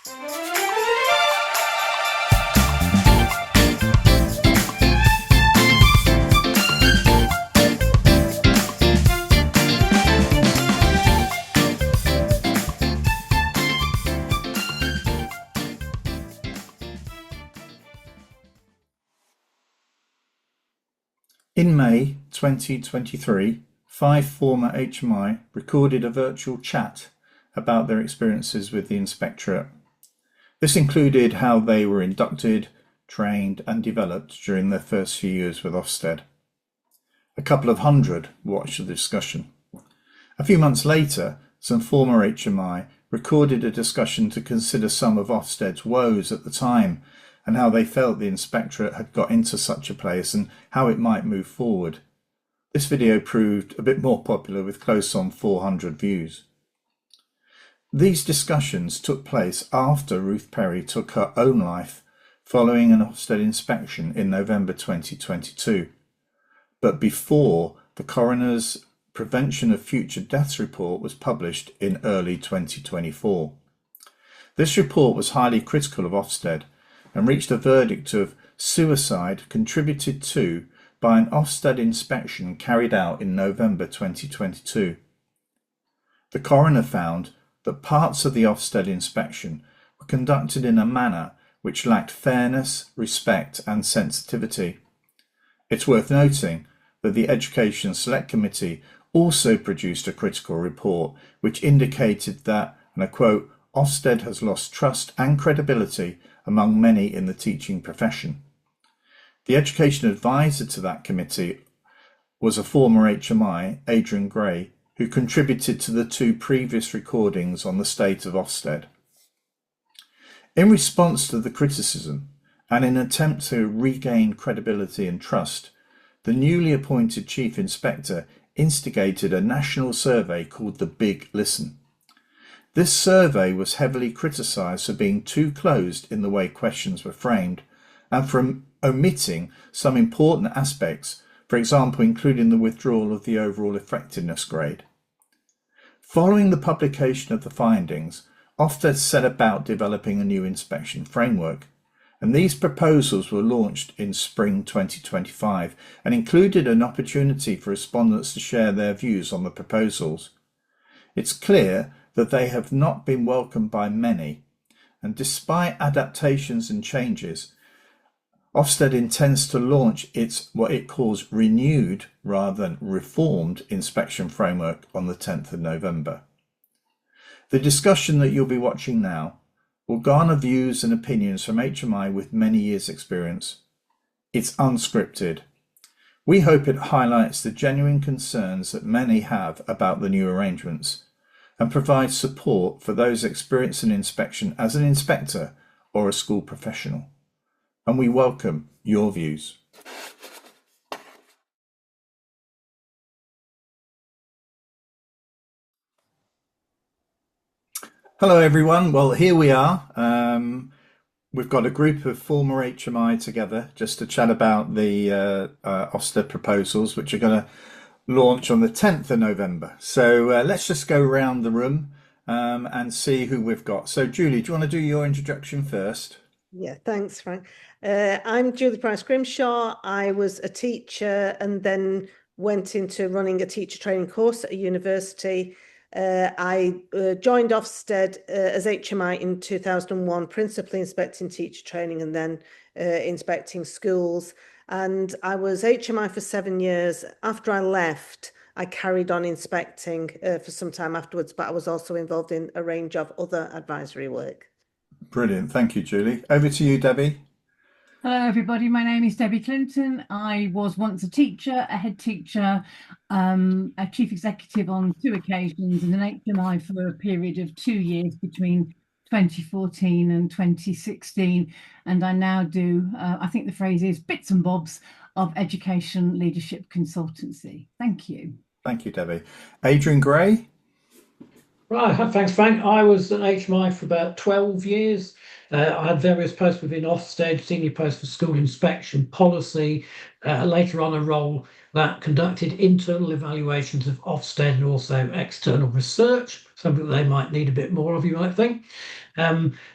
In May 2023, 5 former HMI recorded a virtual chat about their experiences with the Inspectorate. This included how they were inducted, trained and developed during their first few years with Ofsted. A couple of hundred watched the discussion. A few months later, some former HMI recorded a discussion to consider some of Ofsted's woes at the time and how they felt the Inspectorate had got into such a place and how it might move forward. This video proved a bit more popular with close on 400 views. These discussions took place after Ruth Perry took her own life following an Ofsted inspection in November 2022, but before the Coroner's Prevention of Future Deaths report was published in early 2024. This report was highly critical of Ofsted and reached a verdict of suicide contributed to by an Ofsted inspection carried out in November 2022. The coroner found that parts of the Ofsted inspection were conducted in a manner which lacked fairness, respect and sensitivity. It's worth noting that the Education Select Committee also produced a critical report which indicated that, and I quote, Ofsted has lost trust and credibility among many in the teaching profession. The education advisor to that committee was a former HMI, Adrian Gray, who contributed to the 2 previous recordings on the state of Ofsted. In response to the criticism and in an attempt to regain credibility and trust, the newly appointed Chief Inspector instigated a national survey called the Big Listen. This survey was heavily criticised for being too closed in the way questions were framed and for omitting some important aspects, for example including the withdrawal of the overall effectiveness grade. Following the publication of the findings, Ofsted set about developing a new inspection framework, and these proposals were launched in spring 2025 and included an opportunity for respondents to share their views on the proposals. It's clear that they have not been welcomed by many, and despite adaptations and changes, Ofsted intends to launch its what it calls renewed rather than reformed inspection framework on the 10th of November. The discussion that you'll be watching now will garner views and opinions from HMI with many years' experience. It's unscripted. We hope it highlights the genuine concerns that many have about the new arrangements and provides support for those experiencing inspection as an inspector or a school professional. And we welcome your views. Hello everyone, well here we are. We've got a group of former HMI together just to chat about the Ofsted proposals which are going to launch on the 10th of November. So let's just go around the room and see who we've got. So Julie, do you want to do your introduction first? Yeah, thanks, Frank. I'm Julie Price-Grimshaw. I was a teacher and then went into running a teacher training course at a university. I joined Ofsted as HMI in 2001, principally inspecting teacher training and then inspecting schools. And I was HMI for 7 years. After I left, I carried on inspecting for some time afterwards, but I was also involved in a range of other advisory work. Brilliant, thank you, Julie. Over to you, Debbie. Hello everybody, my name is Debbie Clinton. I was once a teacher, a head teacher, a chief executive on 2 occasions and an HMI for a period of 2 years between 2014 and 2016, and I now do, I think the phrase is bits and bobs of education leadership consultancy. Thank you. Thank you, Debbie. Adrian Gray. Right, thanks, Frank. I was an HMI for about 12 years. I had various posts within Ofsted, senior post for school inspection policy, later on a role that conducted internal evaluations of Ofsted and also external research, something that they might need a bit more of, you might think.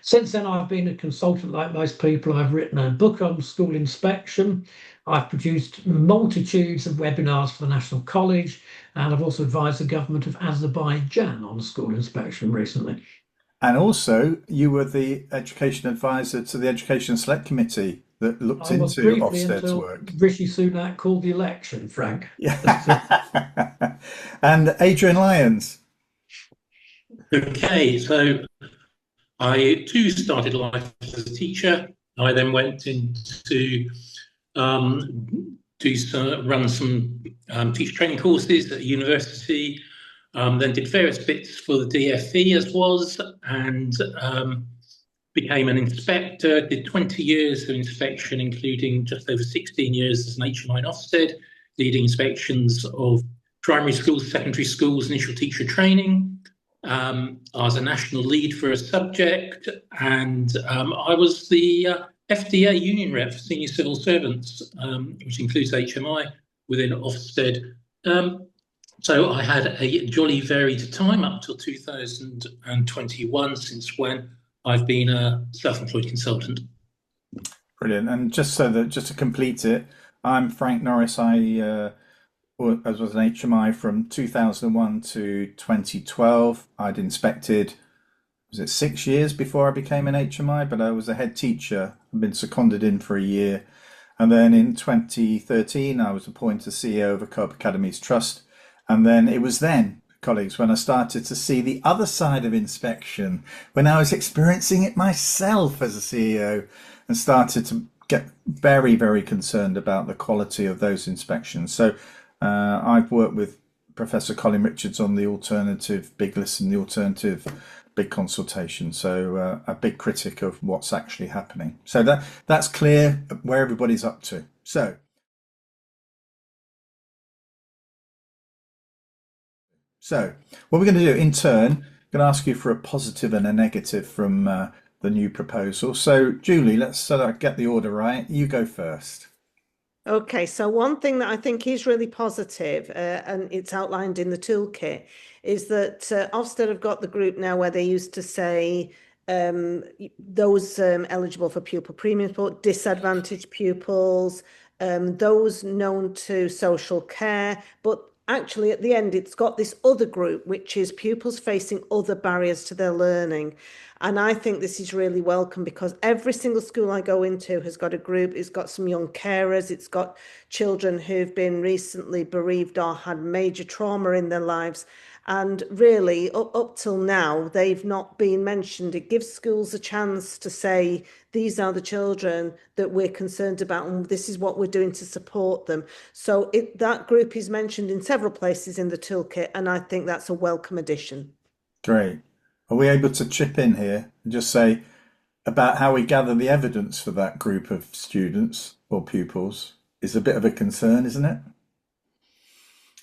Since then, I've been a consultant like most people. I've written a book on school inspection. I've produced multitudes of webinars for the National College, and I've also advised the government of Azerbaijan on school inspection recently. And also, you were the education advisor to the Education Select Committee that looked I was into briefly Ofsted's until work. Rishi Sunak called the election, Frank. Yeah. And Adrian Lyons. Okay, so I too started life as a teacher. I then went into run some teacher training courses at a university, then did various bits for the DFE as was, and became an inspector, did 20 years of inspection, including just over 16 years as an HMI in Ofsted, leading inspections of primary schools, secondary schools, initial teacher training. I was a national lead for a subject, and I was the FDA union rep for senior civil servants, which includes HMI within Ofsted. So I had a jolly varied time up till 2021, since when I've been a self-employed consultant. Brilliant. And just to complete it, I'm Frank Norris. I was an HMI from 2001 to 2012. I'd inspected, was it 6 years before I became an HMI, but I was a head teacher. I've been seconded in for a year. And then in 2013, I was appointed CEO of a Co-op Academies Trust. And then it was then, colleagues, when I started to see the other side of inspection, when I was experiencing it myself as a CEO, and started to get very, very concerned about the quality of those inspections. So I've worked with Professor Colin Richards on the alternative big listen, the alternative big consultation. So a big critic of what's actually happening. So that's clear where everybody's up to. So what we're going to do in turn, I'm going to ask you for a positive and a negative from the new proposal. So Julie, let's get the order right. You go first. Okay, so one thing that I think is really positive, and it's outlined in the toolkit, is that Ofsted have got the group now where they used to say those eligible for pupil premium support, disadvantaged pupils, those known to social care, but actually at the end it's got this other group, which is pupils facing other barriers to their learning. And I think this is really welcome because every single school I go into has got a group. It's got some young carers. It's got children who've been recently bereaved or had major trauma in their lives. And really, up till now, they've not been mentioned. It gives schools a chance to say, these are the children that we're concerned about, and this is what we're doing to support them. So that group is mentioned in several places in the toolkit, and I think that's a welcome addition. Great. Are we able to chip in here and just say about how we gather the evidence for that group of students or pupils is a bit of a concern, isn't it?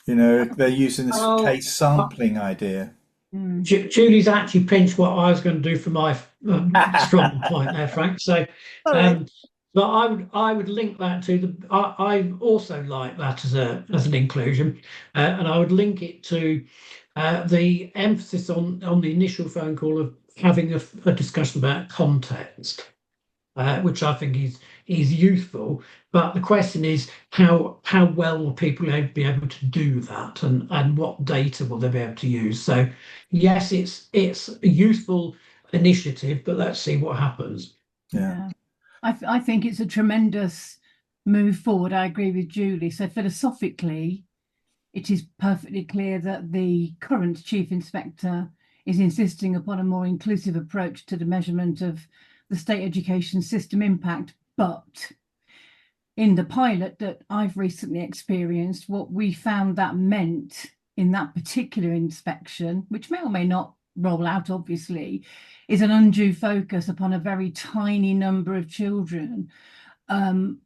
You know, they're using this case sampling idea. Julie's actually pinched what I was going to do for my strong point there, Frank. So, but I would link that to I also like that as an inclusion, and I would link it to the emphasis on the initial phone call of having a discussion about context, which I think is useful. But the question is how well will people be able to do that, and what data will they be able to use? So yes, it's a useful initiative, but let's see what happens. Yeah. I think it's a tremendous move forward. I agree with Julie. So philosophically, it is perfectly clear that the current Chief Inspector is insisting upon a more inclusive approach to the measurement of the state education system impact. But in the pilot that I've recently experienced, what we found that meant in that particular inspection, which may or may not roll out, obviously, is an undue focus upon a very tiny number of children,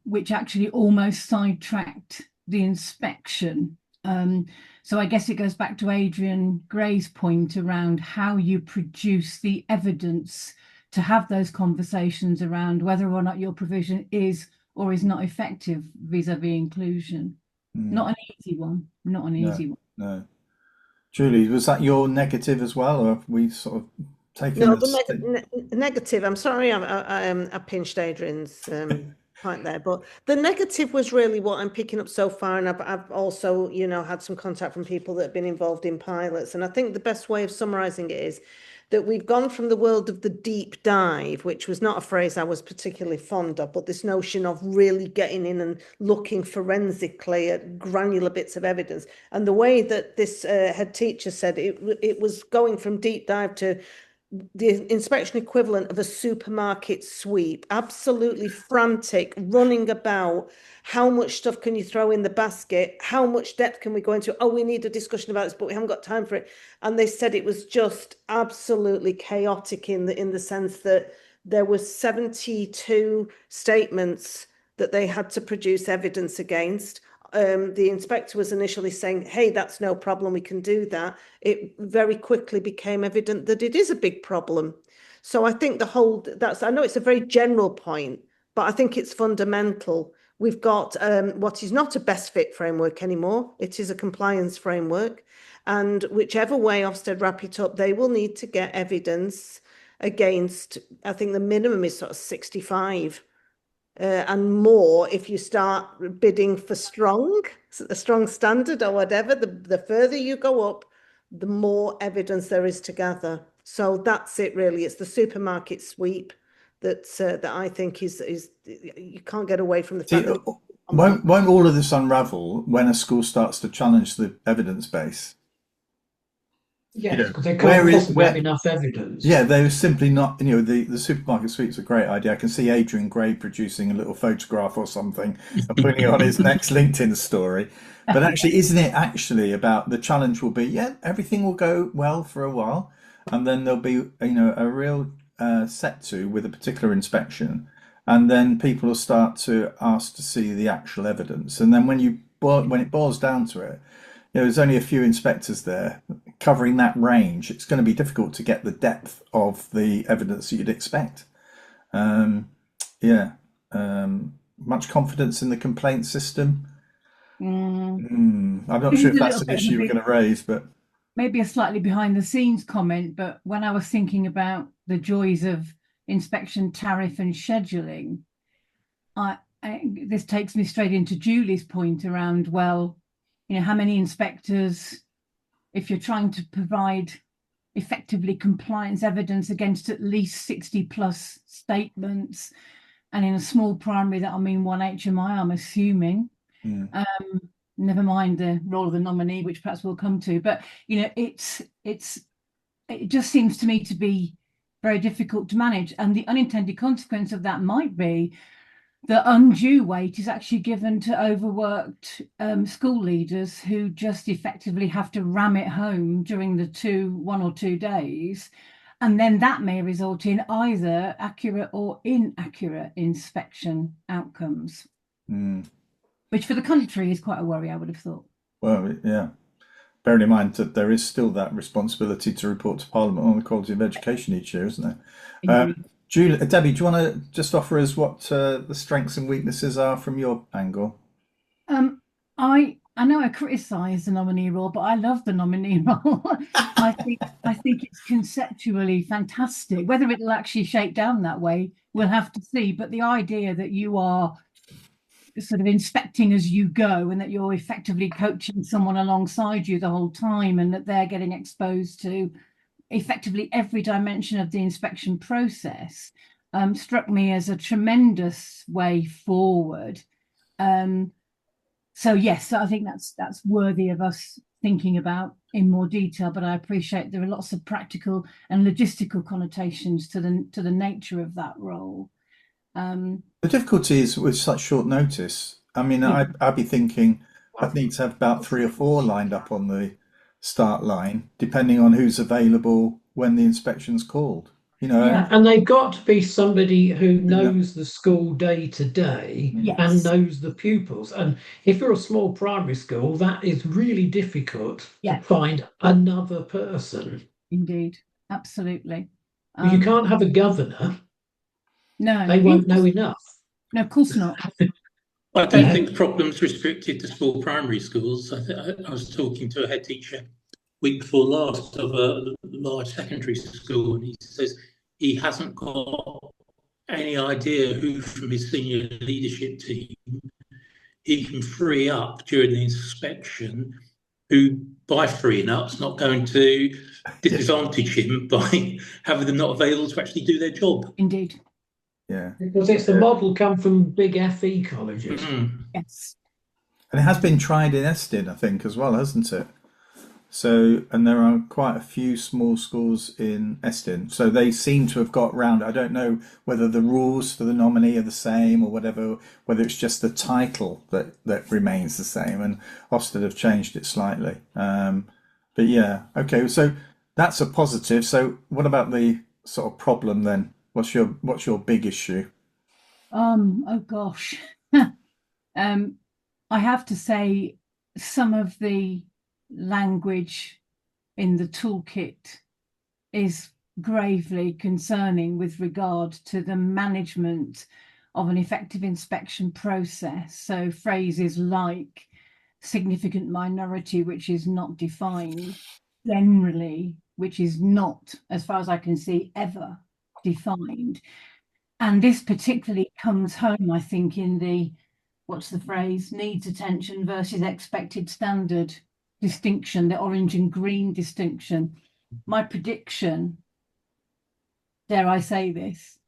which actually almost sidetracked the inspection So I guess it goes back to Adrian Gray's point around how you produce the evidence to have those conversations around whether or not your provision is or is not effective vis-a-vis inclusion. Not an easy one, not an easy one. No. Julie, was that your negative as well, or have we sort of taken No, this? the negative. I'm sorry, I pinched Adrian's point there, but the negative was really what I'm picking up so far, and I've also, you know, had some contact from people that have been involved in pilots, and I think the best way of summarising it is that we've gone from the world of the deep dive, which was not a phrase I was particularly fond of, but this notion of really getting in and looking forensically at granular bits of evidence. And the way that this head teacher said it was going from deep dive to the inspection equivalent of a supermarket sweep, absolutely frantic, running about. How much stuff can you throw in the basket? How much depth can we go into? Oh, we need a discussion about this, but we haven't got time for it. And they said it was just absolutely chaotic in the sense that there were 72 statements that they had to produce evidence against. The inspector was initially saying, hey, that's no problem, we can do that. It very quickly became evident that it is a big problem. So I think I know it's a very general point, but I think it's fundamental. We've got what is not a best fit framework anymore. It is a compliance framework. And whichever way Ofsted wrap it up, they will need to get evidence against, I think the minimum is sort of 65. And more if you start bidding for a strong standard or whatever. The further you go up, the more evidence there is to gather. So that's it really. It's the supermarket sweep that I think is you can't get away from the fact that won't all of this unravel when a school starts to challenge the evidence base? Yes, You know, because they can't possibly have where enough evidence. yeah, they were simply not, you know, the supermarket sweep's a great idea. I can see Adrian Gray producing a little photograph or something and putting it on his next LinkedIn story. But actually, isn't it actually about the challenge will be, yeah, everything will go well for a while, and then there'll be, you know, a real set to with a particular inspection, and then people will start to ask to see the actual evidence. And then when it boils down to it, you know, there's only a few inspectors there covering that range. It's going to be difficult to get the depth of the evidence that you'd expect. Much confidence in the complaint system. I'm not sure if that's an issue we're going to raise, but maybe a slightly behind the scenes comment. But when I was thinking about the joys of inspection tariff and scheduling, this takes me straight into Julie's point around, well, you know, how many inspectors, if you're trying to provide effectively compliance evidence against at least 60 plus statements, and in a small primary that'll mean one HMI, I'm assuming. Never mind the role of the nominee, which perhaps we'll come to, but you know, it just seems to me to be very difficult to manage, and the unintended consequence of that might be that undue weight is actually given to overworked school leaders who just effectively have to ram it home during the 1 or 2 days. And then that may result in either accurate or inaccurate inspection outcomes, which for the country is quite a worry, I would have thought. Well, yeah. Bearing in mind that there is still that responsibility to report to Parliament on the quality of education each year, isn't there? Debbie, do you want to just offer us what the strengths and weaknesses are from your angle? I know I criticise the nominee role, but I love the nominee role. I think it's conceptually fantastic. Whether it'll actually shake down that way, we'll have to see. But the idea that you are sort of inspecting as you go, and that you're effectively coaching someone alongside you the whole time, and that they're getting exposed to effectively every dimension of the inspection process, struck me as a tremendous way forward. So yes, I think that's worthy of us thinking about in more detail, but I appreciate there are lots of practical and logistical connotations to the nature of that role. The difficulty is with such short notice. I mean, I'd be thinking I'd need to have about 3 or 4 lined up on the start line, depending on who's available when the inspection's called. you know. Yeah. And they've got to be somebody who No. knows the school day to day Yes. and knows the pupils. And if you're a small primary school, that is really difficult Yeah. to find another person. Indeed, absolutely. You can't have a governor. No, They won't know enough. No, of course not. I don't think the problem's restricted to small primary schools. I was talking to a head teacher week before last of a large secondary school, and he says he hasn't got any idea who from his senior leadership team he can free up during the inspection, who by freeing up is not going to disadvantage him by having them not available to actually do their job. Indeed. Yeah. Because it's the model come from big FE colleges. Yes. And it has been tried in Eston, I think, as well, hasn't it? So, and there are quite a few small schools in Eston. So they seem to have got round. I don't know whether the rules for the nominee are the same or whatever, whether it's just the title that remains the same. And Ofsted have changed it slightly. But yeah, okay. So that's a positive. So what about the sort of problem then? What's your big issue? Oh gosh. I have to say some of the language in the toolkit is gravely concerning with regard to the management of an effective inspection process. So phrases like significant minority, which is not defined, generally, which is not, as far as I can see, ever defined. And this particularly comes home, I think, in the, what's the phrase, needs attention versus expected standard distinction, the orange and green distinction. My prediction, dare I say this,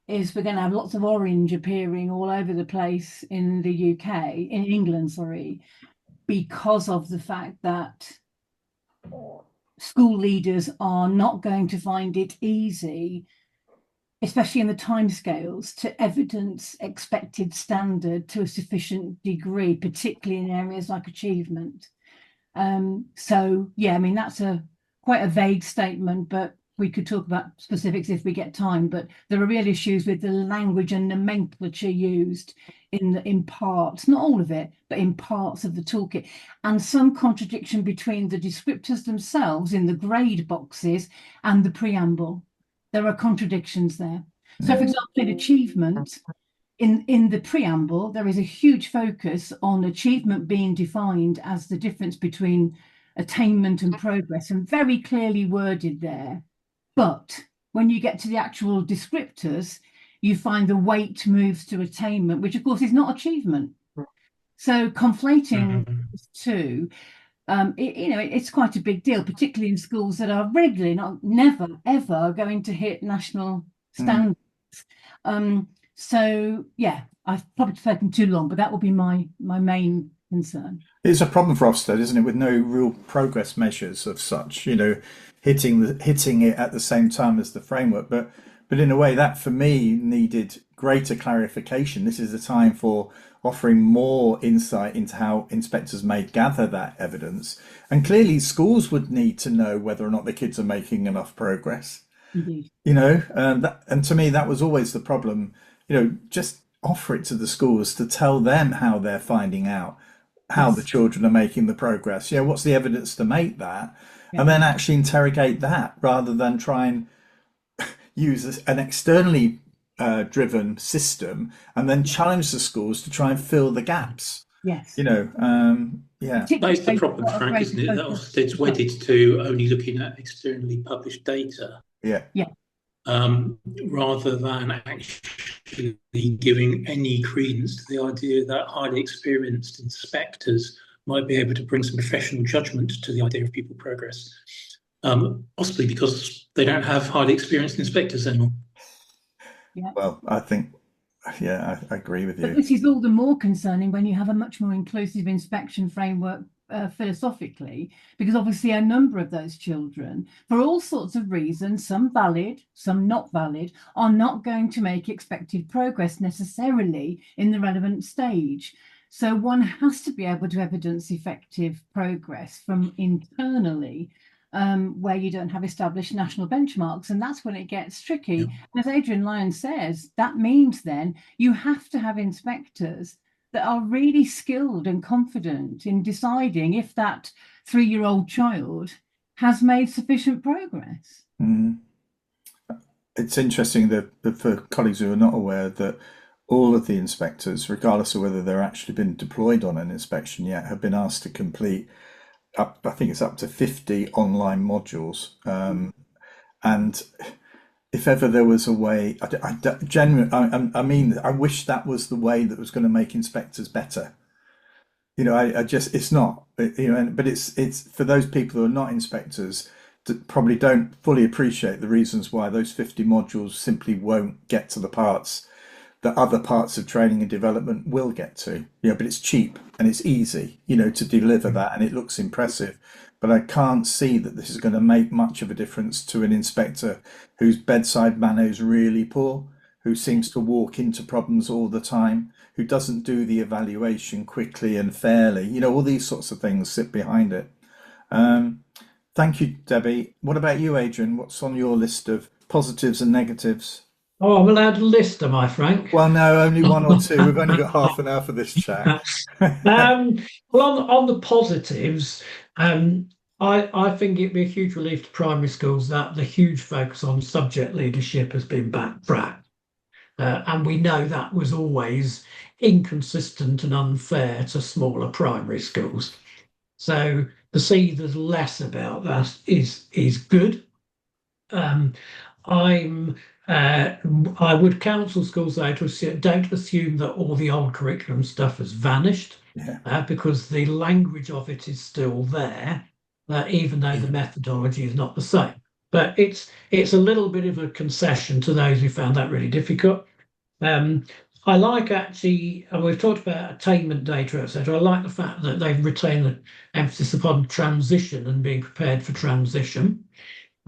is we're going to have lots of orange appearing all over the place in the UK, in England, sorry, because of the fact that school leaders are not going to find it easy, especially in the timescales, to evidence expected standard to a sufficient degree, particularly in areas like achievement. So yeah, I mean, that's quite a vague statement, but we could talk about specifics if we get time. But there are real issues with the language and nomenclature used in parts, not all of it, but in parts of the toolkit, and some contradiction between the descriptors themselves in the grade boxes and the preamble. There are contradictions there. So, for example, in achievement, in the preamble, there is a huge focus on achievement being defined as the difference between attainment and progress, and very clearly worded there. But when you get to the actual descriptors, you find the weight moves to attainment, which of course is not achievement. So conflating those two, it's quite a big deal, particularly in schools that are regularly, never, ever going to hit national standards. So yeah, I've probably spoken too long, but that will be my main concern. It's a problem for Ofsted, isn't it, with no real progress measures of such, hitting it at the same time as the framework. But in a way, that for me needed greater clarification. This is the time for offering more insight into how inspectors may gather that evidence. And clearly schools would need to know whether or not the kids are making enough progress. Indeed. And to me, that was always the problem. Just offer it to the schools to tell them how they're finding out how the children are making the progress. What's the evidence to make that? And then actually interrogate that rather than try and use an externally driven system and then challenge the schools to try and fill the gaps. Yes. Yeah. That's the problem, Frank, isn't it? That Ofsted's wedded to only looking at externally published data. Yeah. Rather than actually giving any credence to the idea that highly experienced inspectors might be able to bring some professional judgment to the idea of pupil progress, possibly because they don't have highly experienced inspectors anymore. Yeah. Well, I think, I agree with you. But this is all the more concerning when you have a much more inclusive inspection framework philosophically, because obviously a number of those children, for all sorts of reasons, some valid, some not valid, are not going to make expected progress necessarily in the relevant stage. So one has to be able to evidence effective progress from internally. where you don't have established national benchmarks, and that's when it gets tricky. Yeah. And as Adrian Lyons says, that means then you have to have inspectors that are really skilled and confident in deciding if that 3-year-old child has made sufficient progress. It's interesting that for colleagues who are not aware, that all of the inspectors, regardless of whether they're actually been deployed on an inspection yet, have been asked to complete I think it's up to 50 online modules. And if ever there was a way, I mean, I wish that was the way that was going to make inspectors better. I just, it's not, but it's for those people who are not inspectors that probably don't fully appreciate the reasons why those 50 modules simply won't get to the parts that other parts of training and development will get to. But it's cheap and it's easy, to deliver that, and it looks impressive. But I can't see that this is going to make much of a difference to an inspector whose bedside manner is really poor, who seems to walk into problems all the time, who doesn't do the evaluation quickly and fairly. All these sorts of things sit behind it. Thank you, Debbie. What about you, Adrian? What's on your list of positives and negatives? Oh, I'm allowed a list, am I, Frank? Well, no, only one or two. We've only got half an hour for this chat. Well, on the positives, I think it'd be a huge relief to primary schools that the huge focus on subject leadership has been backtracked. And we know that was always inconsistent and unfair to smaller primary schools. So to see there's less about that is good. I would counsel schools though to don't assume that all the old curriculum stuff has vanished, because the language of it is still there, even though the methodology is not the same. But it's a little bit of a concession to those who found that really difficult. I like actually, and we've talked about attainment data, etc. I like the fact that they've retained the emphasis upon transition and being prepared for transition.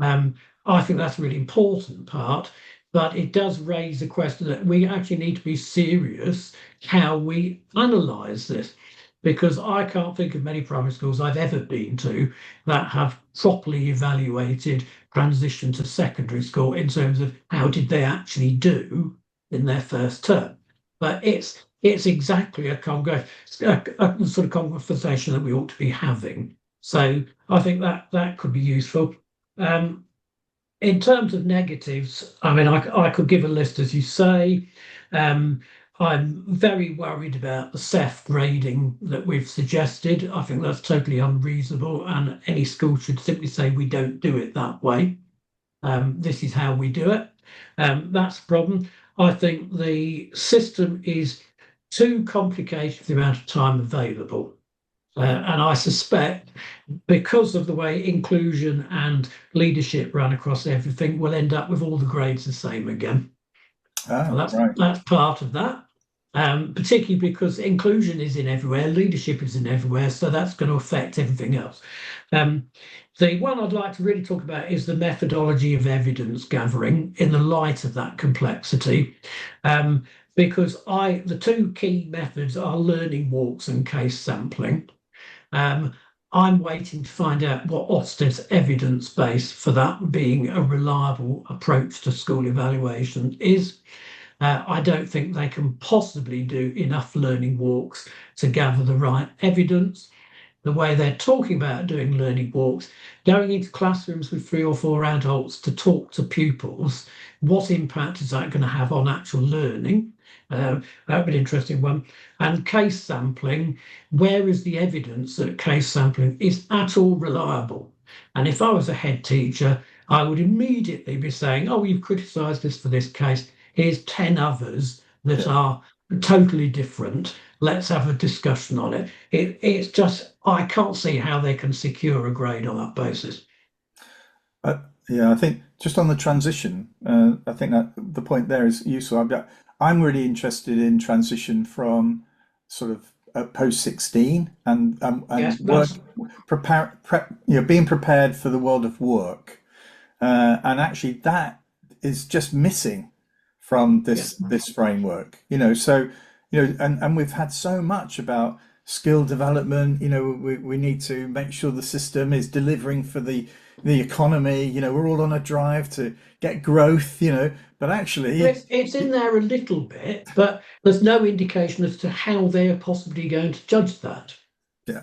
I think that's a really important part, but it does raise the question that we actually need to be serious how we analyse this, because I can't think of many primary schools I've ever been to that have properly evaluated transition to secondary school in terms of how did they actually do in their first term. But it's exactly a sort of conversation that we ought to be having. So I think that could be useful. In terms of negatives, I mean, I could give a list, as you say. I'm very worried about the SEF grading that we've suggested. I think that's totally unreasonable, and any school should simply say we don't do it that way. This is how we do it. That's a problem. I think the system is too complicated for the amount of time available. And I suspect because of the way inclusion and leadership run across everything, we'll end up with all the grades the same again. That's part of that, particularly because inclusion is in everywhere, leadership is in everywhere, so that's going to affect everything else. The one I'd like to really talk about is the methodology of evidence gathering in the light of that complexity. Because the two key methods are learning walks and case sampling. I'm waiting to find out what Ofsted's evidence base for that being a reliable approach to school evaluation is. I don't think they can possibly do enough learning walks to gather the right evidence. The way they're talking about doing learning walks, going into classrooms with 3 or 4 adults to talk to pupils, what impact is that going to have on actual learning? That would be an interesting one. And case sampling, where is the evidence that case sampling is at all reliable? And if I was a head teacher, I would immediately be saying, oh, you've criticised this for this case. Here's 10 others that are totally different. Let's have a discussion on it. It's just, I can't see how they can secure a grade on that basis. I think just on the transition, I think that the point there is useful. I'm really interested in transition from sort of post 16 and Yes, work, being prepared for the world of work, and actually that is just missing from this framework. And we've had so much about skill development. You know, we need to make sure the system is delivering for the economy. You know, we're all on a drive to get growth. You know, but actually, it's in there a little bit, but there's no indication as to how they're possibly going to judge that. Yeah.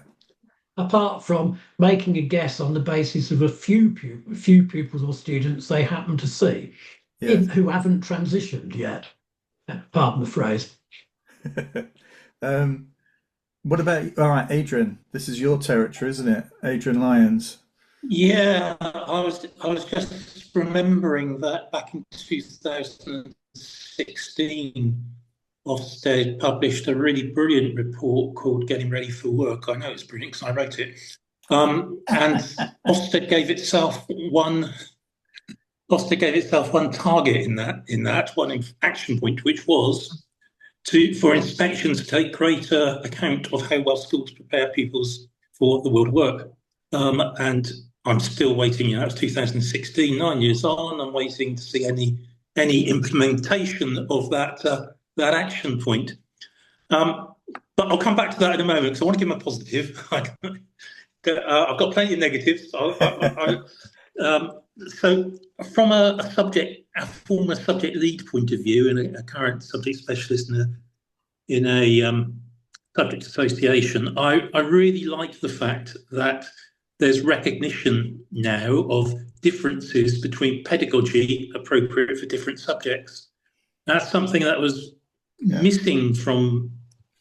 Apart from making a guess on the basis of a few pupils or students they happen to see, who haven't transitioned yet. Pardon the phrase. What about, all right, Adrian? This is your territory, isn't it, Adrian Lyons? Yeah, I was just remembering that back in 2016, Ofsted published a really brilliant report called "Getting Ready for Work." I know it's brilliant because I wrote it. And Ofsted gave itself one target in that one action point, which was for inspections to take greater account of how well schools prepare pupils for the world of work. And I'm still waiting. You know, it's 2016, 9 years on. I'm waiting to see any implementation of that action point. But I'll come back to that in a moment because I want to give them a positive. I've got plenty of negatives. So from a former subject lead point of view and a current subject specialist in a subject association, I really like the fact that there's recognition now of differences between pedagogy appropriate for different subjects. That's something that was missing from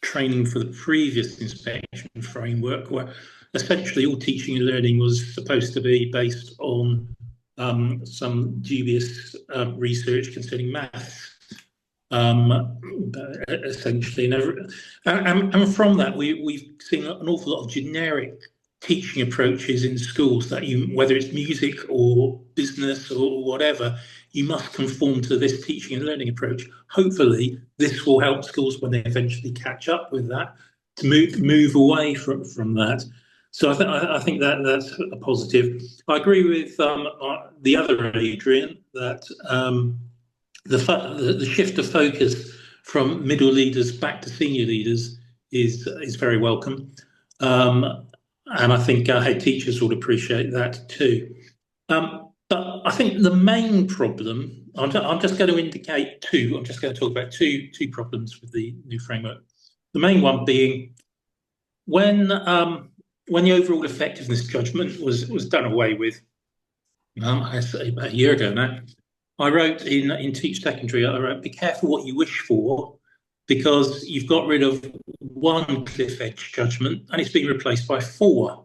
training for the previous inspection framework, where essentially all teaching and learning was supposed to be based on some dubious research concerning maths, essentially. And from that, we've seen an awful lot of generic teaching approaches in schools that whether it's music or business or whatever, you must conform to this teaching and learning approach. Hopefully, this will help schools when they eventually catch up with that to move away from that. So I think that's a positive. I agree with the other Adrian that the shift of focus from middle leaders back to senior leaders is very welcome, and I think our head teachers would appreciate that too. But I think the main problem, I'm just going to indicate two. I'm just going to talk about two problems with the new framework. The main one being when the overall effectiveness judgment was done away with, I say about a year ago now, I wrote in Teach Secondary, I wrote, be careful what you wish for, because you've got rid of one cliff edge judgment and it's been replaced by 4.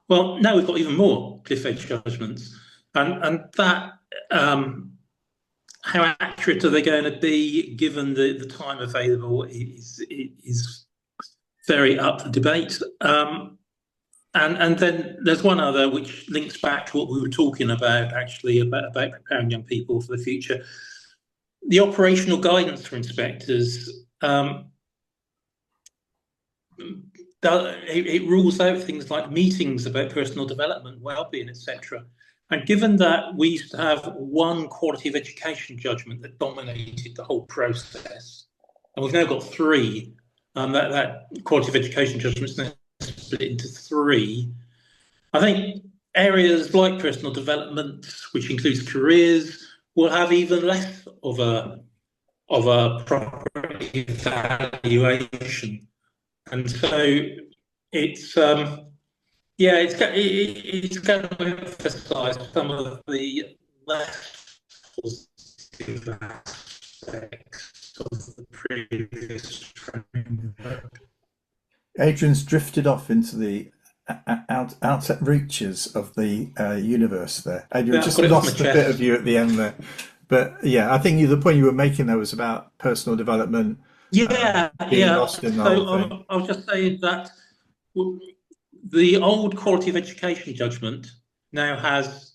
Well, now we've got even more cliff edge judgments. And that, how accurate are they going to be given the time available is very up for debate. And then there's one other which links back to what we were talking about, actually, about preparing young people for the future. The operational guidance for inspectors, it rules out things like meetings about personal development, wellbeing, etc. And given that we used to have one quality of education judgment that dominated the whole process, and we've now got 3, that quality of education judgment is now split into 3. I think areas like personal development, which includes careers, will have even less of a proper evaluation, and so it's it's going to emphasise some of the less positive aspects of the previous framework. Adrian's drifted off into the outer reaches of the universe there. Adrian just lost a bit of you at the end there. But yeah, I think the point you were making there was about personal development. Lost in the whole thing. I'll just say that the old quality of education judgment now has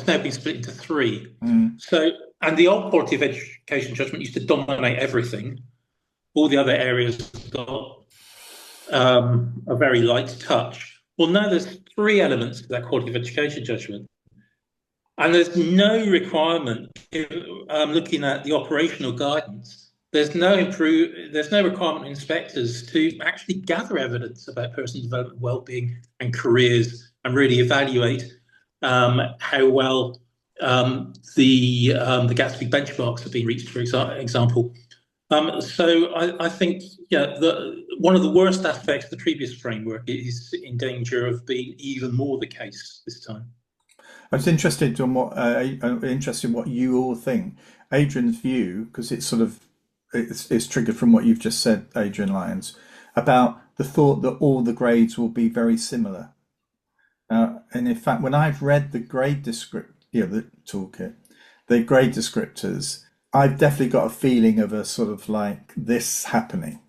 now been split into 3. So, and the old quality of education judgment used to dominate everything. All the other areas got a very light touch. Well, now there's 3 elements to that quality of education judgment. And there's no requirement, looking at the operational guidance, there's no requirement on inspectors to actually gather evidence about personal development, well-being, and careers, and really evaluate how well the Gatsby benchmarks have been reached, for example. So I think one of the worst aspects of the previous framework is in danger of being even more the case this time. I was interested in what you all think. Adrian's view, because it's triggered from what you've just said, Adrian Lyons, about the thought that all the grades will be very similar. And in fact, when I've read the grade the toolkit, the grade descriptors, I've definitely got a feeling of a sort of like this happening,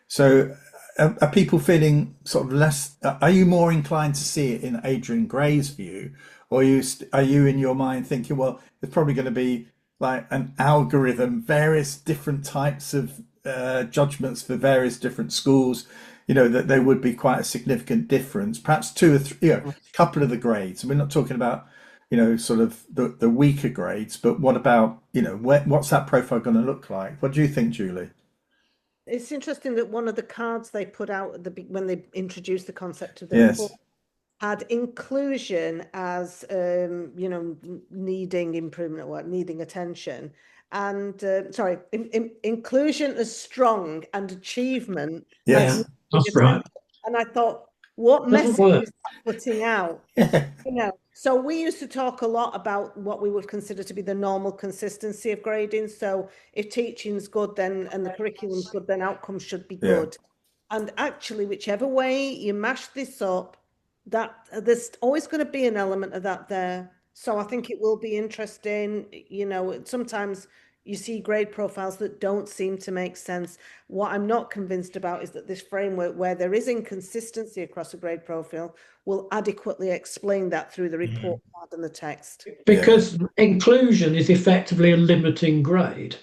So are people feeling sort of less? Are you more inclined to see it in Adrian Gray's view, or are you in your mind thinking, well, it's probably going to be like an algorithm, various different types of judgments for various different schools, that there would be quite a significant difference, perhaps two or three, a couple of the grades. And we're not talking about, sort of the weaker grades, but what about, what's that profile going to look like? What do you think, Julie? It's interesting that one of the cards they put out when they introduced the concept of the report had inclusion as needing improvement or needing attention, and inclusion as strong and achievement. Yes, that's right. And I thought, what message is that putting out? So we used to talk a lot about what we would consider to be the normal consistency of grading. So if teaching's good, then and the curriculum's good, then outcomes should be good. And actually, whichever way you mash this up, that there's always going to be an element of that there. So I think it will be interesting. Sometimes you see grade profiles that don't seem to make sense. What I'm not convinced about is that this framework, where there is inconsistency across a grade profile, will adequately explain that through the report card and the text. Because inclusion is effectively a limiting grade.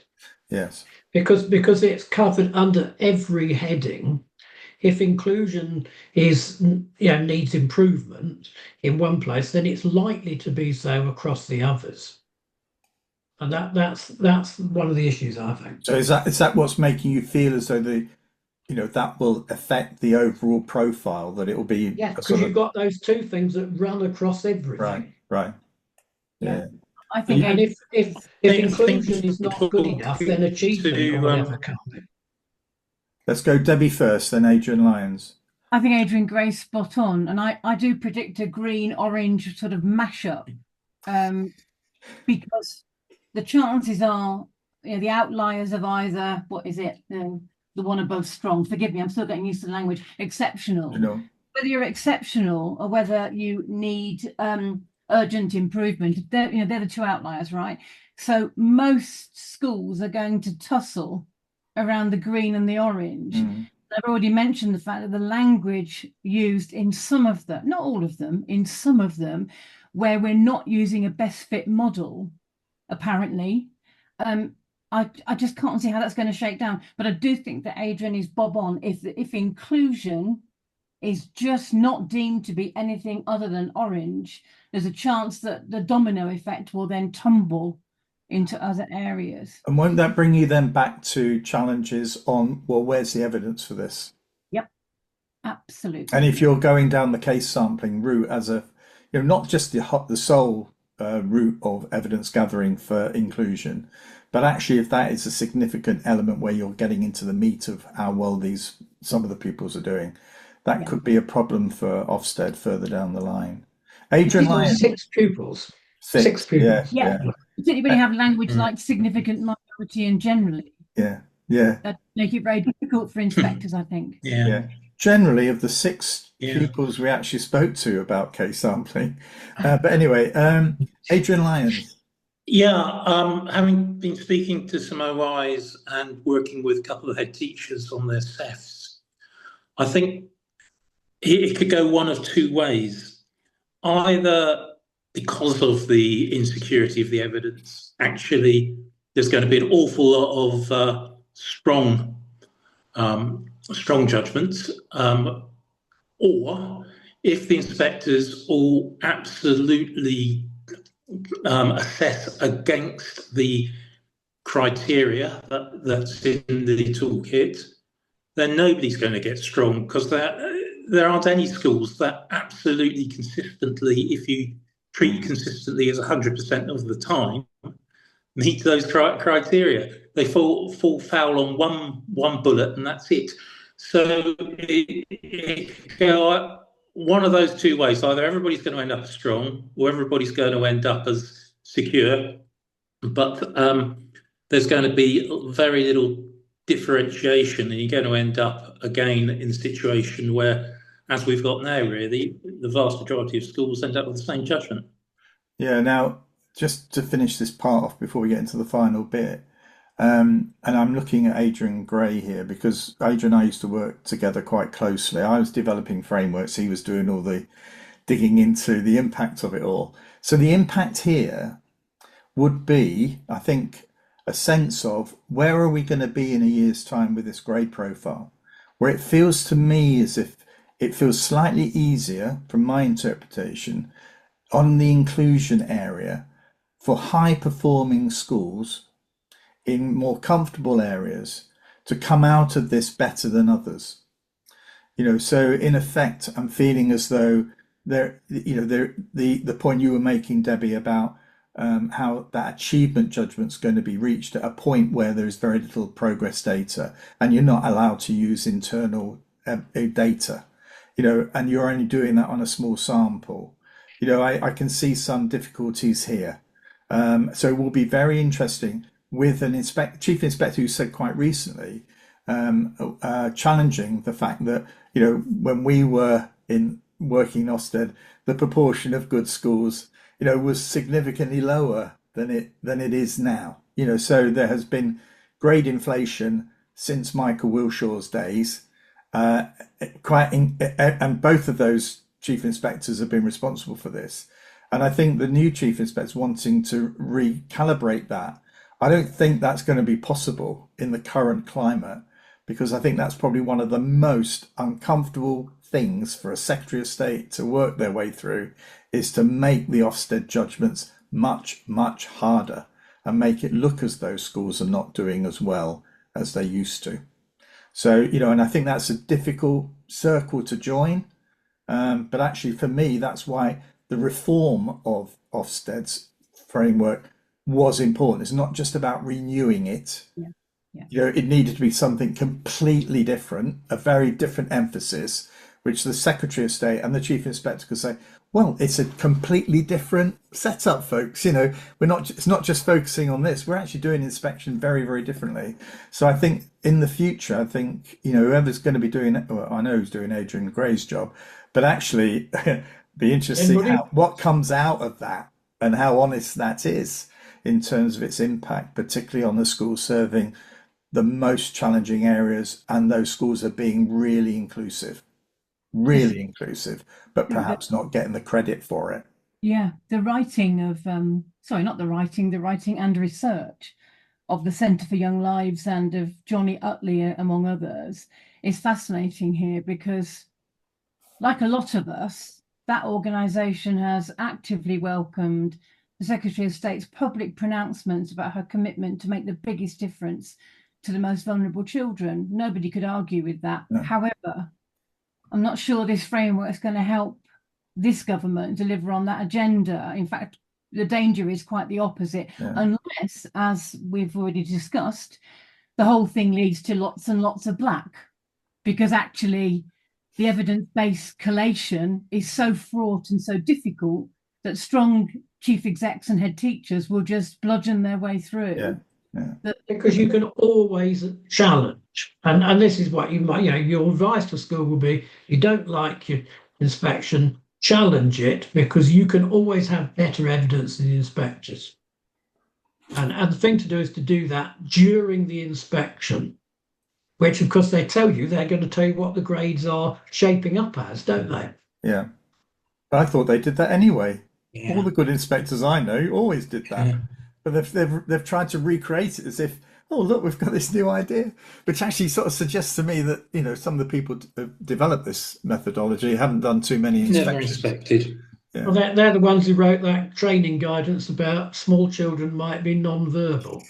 Yes. Because it's covered under every heading. If inclusion needs improvement in one place, then it's likely to be so across the others. And that's one of the issues, I think. So is that what's making you feel as though that will affect the overall profile, that it will be because you've got those two things that run across everything. Right. Yeah. I think, and if inclusion is not good enough, then achievement or whatever can't be. Let's go Debbie first, then Adrian Lyons. I think Adrian Gray's spot on, and I do predict a green-orange sort of mashup, because the chances are, the outliers of either, the one above strong, forgive me, I'm still getting used to the language, exceptional. Whether you're exceptional or whether you need urgent improvement, they're the two outliers, right? So most schools are going to tussle around the green and the orange. I've already mentioned the fact that the language used in some of them, not all of them, in some of them, where we're not using a best fit model, apparently, I just can't see how that's going to shake down. But I do think that Adrian is bob on. If inclusion is just not deemed to be anything other than orange, there's a chance that the domino effect will then tumble into other areas. And won't that bring you then back to challenges on, well, where's the evidence for this? Yep, absolutely. And if you're going down the case sampling route as not just the sole route of evidence gathering for inclusion, but actually if that is a significant element where you're getting into the meat of how well some of the pupils are doing, that could be a problem for Ofsted further down the line. Adrian Lyons. 6 pupils. 6 pupils. Yeah. Particularly when you have language like significant minority and generally. Yeah. That make it very difficult for inspectors, I think. Yeah. Generally, of the 6 pupils we actually spoke to about case sampling. But anyway, Adrian Lyons. Having been speaking to some OIs and working with a couple of head teachers on their SEFs, I think it could go one of two ways. Either because of the insecurity of the evidence, actually, there's going to be an awful lot of strong judgments, or if the inspectors all absolutely assess against the criteria that's in the toolkit, then nobody's going to get strong, because there aren't any schools that absolutely consistently, if you treat consistently as 100% of the time, meet those criteria. They fall foul on one bullet, and that's it. So it go one of those two ways: either everybody's going to end up as strong, or everybody's going to end up as secure. But there's going to be very little differentiation, and you're going to end up again in a situation where, as we've got now, really, the vast majority of schools end up with the same judgment. Yeah. Now, just to finish this part off before we get into the final bit, and I'm looking at Adrian Gray here, because Adrian and I used to work together quite closely. I was developing frameworks, he was doing all the digging into the impact of it all. So the impact here would be, I think, a sense of where are we going to be in a year's time with this grade profile, where it feels to me as if it feels slightly easier, from my interpretation, on the inclusion area for high performing schools in more comfortable areas to come out of this better than others. So in effect, I'm feeling as though the point you were making, Debbie, about how that achievement judgment's going to be reached at a point where there's very little progress data, and you're not allowed to use internal data, and you're only doing that on a small sample. I can see some difficulties here. So it will be very interesting with an chief inspector who said quite recently, challenging the fact that, when we were working in Ofsted, the proportion of good schools, was significantly lower than it is now. So there has been grade inflation since Michael Wilshaw's days, and both of those chief inspectors have been responsible for this. And I think the new chief inspector wanting to recalibrate that, I don't think that's going to be possible in the current climate, because I think that's probably one of the most uncomfortable things for a Secretary of State to work their way through, is to make the Ofsted judgments much, much harder and make it look as though schools are not doing as well as they used to. So, and I think that's a difficult circle to join. But actually, for me, that's why the reform of Ofsted's framework was important. It's not just about renewing it. Yeah. It needed to be something completely different, a very different emphasis, which the Secretary of State and the Chief Inspector could say, well, it's a completely different setup, folks. It's not just focusing on this. We're actually doing inspection very, very differently. So I think in the future, whoever's going to be doing it, well, I know who's doing Adrian Gray's job, but actually be interested to see what comes out of that and how honest that is in terms of its impact, particularly on the schools serving the most challenging areas, and those schools are being really inclusive, but perhaps not getting the credit for it. Yeah, the writing and research of the Centre for Young Lives and of Johnny Utley, among others, is fascinating here, because, like a lot of us, that organisation has actively welcomed the Secretary of State's public pronouncements about her commitment to make the biggest difference to the most vulnerable children. Nobody could argue with that. No. However, I'm not sure this framework is going to help this government deliver on that agenda. In fact, the danger is quite the opposite, unless, as we've already discussed, the whole thing leads to lots and lots of black, because actually the evidence-based collation is so fraught and so difficult that strong chief execs and head teachers will just bludgeon their way through. Because you can always challenge, and this is what you might, your advice to school will be: you don't like your inspection, challenge it, because you can always have better evidence than the inspectors. And the thing to do is to do that during the inspection, which of course they're going to tell you what the grades are shaping up as, don't they? Yeah, but I thought they did that anyway. All the good inspectors I know always did that. But they've tried to recreate it as if, oh, look, we've got this new idea, which actually sort of suggests to me that, some of the people who developed this methodology haven't done too many inspections. Never inspected. Yeah. Well, they're the ones who wrote that training guidance about small children might be non-verbal.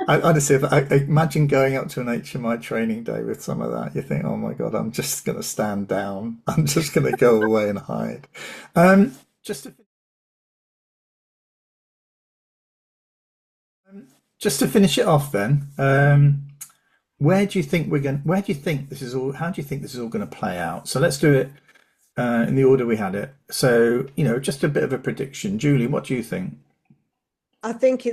Honestly, I imagine going up to an HMI training day with some of that. You think, oh my God, I'm just going to stand down. I'm just going to go away and hide. Just to, just to finish it off, then, where do you think we're going? Where do you think this is all? How do you think this is all going to play out? So let's do it in the order we had it. So, just a bit of a prediction. Julie, what do you think? I think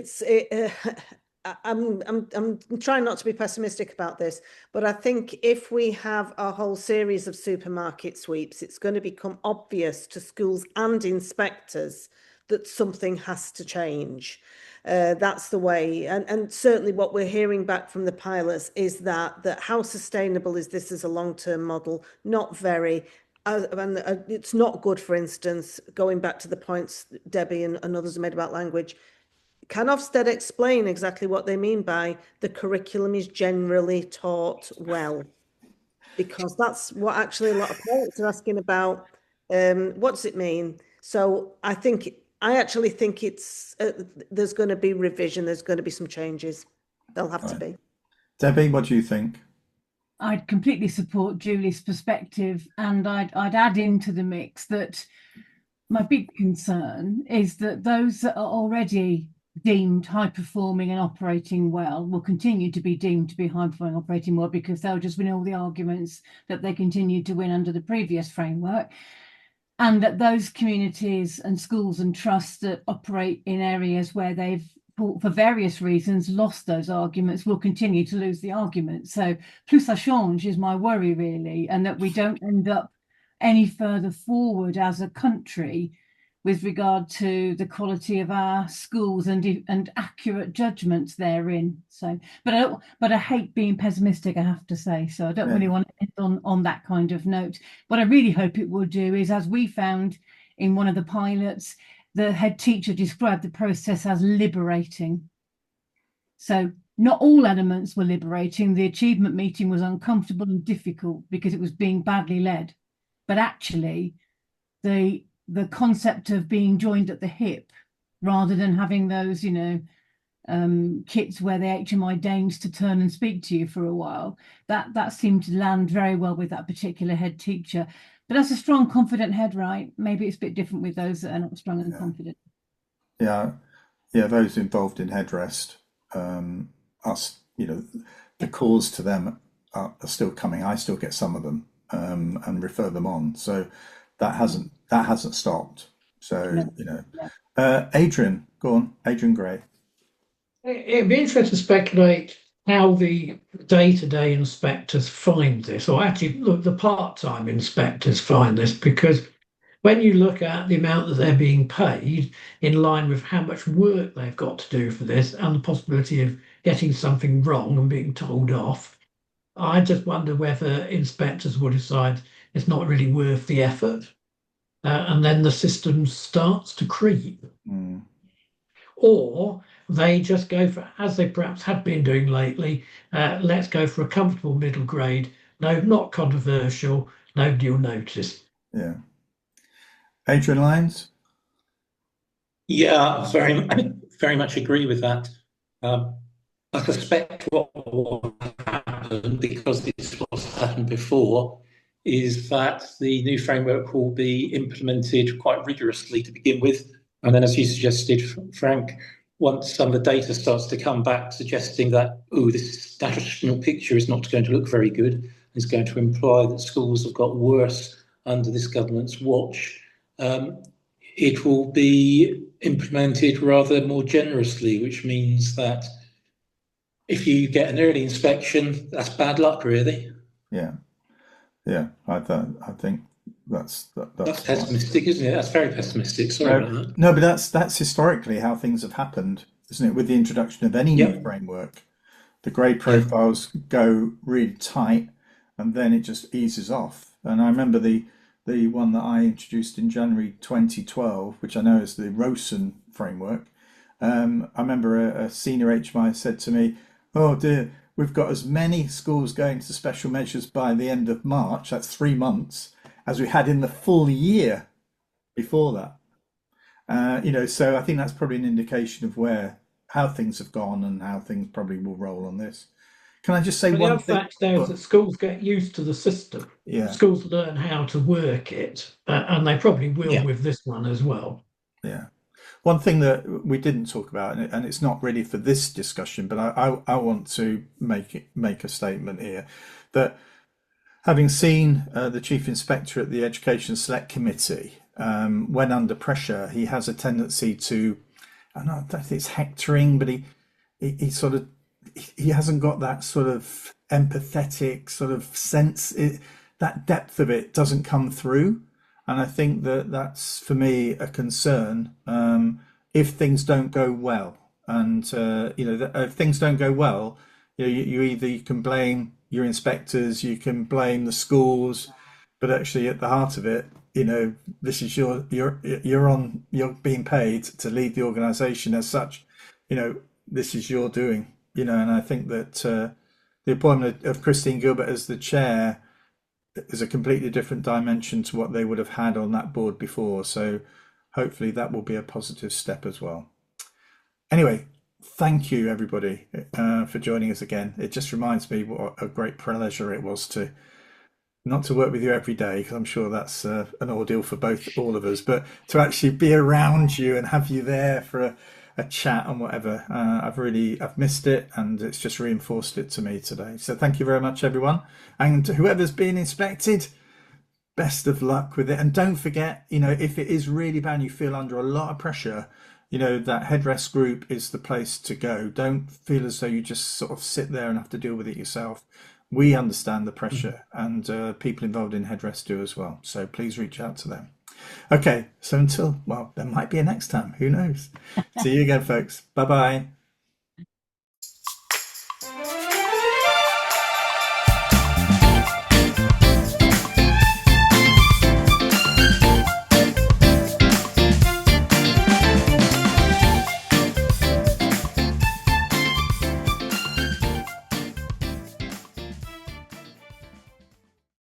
I'm trying not to be pessimistic about this, but I think if we have a whole series of supermarket sweeps, it's going to become obvious to schools and inspectors that something has to change. That's the way, and certainly what we're hearing back from the pilots is that how sustainable is this as a long-term model? Not very. And it's not good, for instance, going back to the points Debbie and others made about language. Can Ofsted explain exactly what they mean by the curriculum is generally taught well? Because that's what actually a lot of parents are asking about. What does it mean? So I actually think it's there's going to be revision. There's going to be some changes. There'll have to be. Debbie, what do you think? I'd completely support Julie's perspective, and I'd add into the mix that my big concern is that those that are already deemed high performing and operating well will continue to be deemed to be high performing operating well because they'll just win all the arguments that they continued to win under the previous framework, and that those communities and schools and trusts that operate in areas where they've for various reasons lost those arguments will continue to lose the argument. So plus ça change is my worry, really, and that we don't end up any further forward as a country with regard to the quality of our schools and accurate judgments therein. So, but I hate being pessimistic, I have to say. So I don't really want to end on that kind of note. What I really hope it will do is, as we found in one of the pilots, the head teacher described the process as liberating. So not all elements were liberating. The achievement meeting was uncomfortable and difficult because it was being badly led. But actually, the concept of being joined at the hip rather than having those, kits where the HMI deigns to turn and speak to you for a while, that seemed to land very well with that particular head teacher. But that's a strong, confident head, right? Maybe it's a bit different with those that are not strong and confident. Yeah, those involved in headrest, the calls to them are still coming. I still get some of them and refer them on. So that hasn't stopped. So, Adrian, go on, Adrian Gray. It'd be interesting to speculate how the day-to-day inspectors find this, or actually, look, the part-time inspectors find this, because when you look at the amount that they're being paid in line with how much work they've got to do for this and the possibility of getting something wrong and being told off, I just wonder whether inspectors will decide it's not really worth the effort. And then the system starts to creep. Or they just go for, as they perhaps have been doing lately, let's go for a comfortable middle grade. No, not controversial. Nobody will notice. Yeah. Adrian Lyons? Yeah, very much agree with that. I suspect what will happen, because this was happened before, is that the new framework will be implemented quite rigorously to begin with. And then, as you suggested, Frank, once some of the data starts to come back suggesting that, this national picture is not going to look very good, is going to imply that schools have got worse under this government's watch, it will be implemented rather more generously, which means that if you get an early inspection, that's bad luck, really. Yeah. I think that's pessimistic, isn't it? That's very pessimistic. Sorry about that. No, but that's historically how things have happened, isn't it? With the introduction of any new framework, the grade profiles go really tight, and then it just eases off. And I remember the one that I introduced in January 2012, which I know is the Rosen framework. I remember a senior HMI said to me, "Oh dear, we've got as many schools going to special measures by the end of March, that's 3 months, as we had in the full year before that." So I think that's probably an indication of how things have gone and how things probably will roll on this. Can I just say But the one other thing? fact there is that schools get used to the system. Yeah. Schools learn how to work it, and they probably will Yeah. with this one as well. Yeah. One thing that we didn't talk about, and it's not really for this discussion, but I want to make a statement here that having seen the Chief Inspector at the Education Select Committee, when under pressure, he has a tendency to, I don't think it's hectoring, but he sort of, he hasn't got that sort of empathetic sort of sense. That depth of it doesn't come through. And I think that that's, for me, a concern if things don't go well. And, if things don't go well, you can blame your inspectors, you can blame the schools, but actually at the heart of it, this is you're being paid to lead the organisation as such. This is your doing. And I think that the appointment of Christine Gilbert as the chair is a completely different dimension to what they would have had on that board before. So hopefully that will be a positive step as well. Anyway, thank you everybody for joining us again. It just reminds me what a great pleasure it was not to work with you every day, because I'm sure that's an ordeal for all of us, but to actually be around you and have you there for a chat and whatever. I've missed it, and it's just reinforced it to me today. So thank you very much, everyone. And whoever's being inspected, best of luck with it. And don't forget, if it is really bad and you feel under a lot of pressure, that headrest group is the place to go. Don't feel as though you just sort of sit there and have to deal with it yourself. We understand the pressure, and people involved in headrest do as well. So please reach out to them. Okay, so there might be a next time. Who knows? See you again, folks. Bye-bye.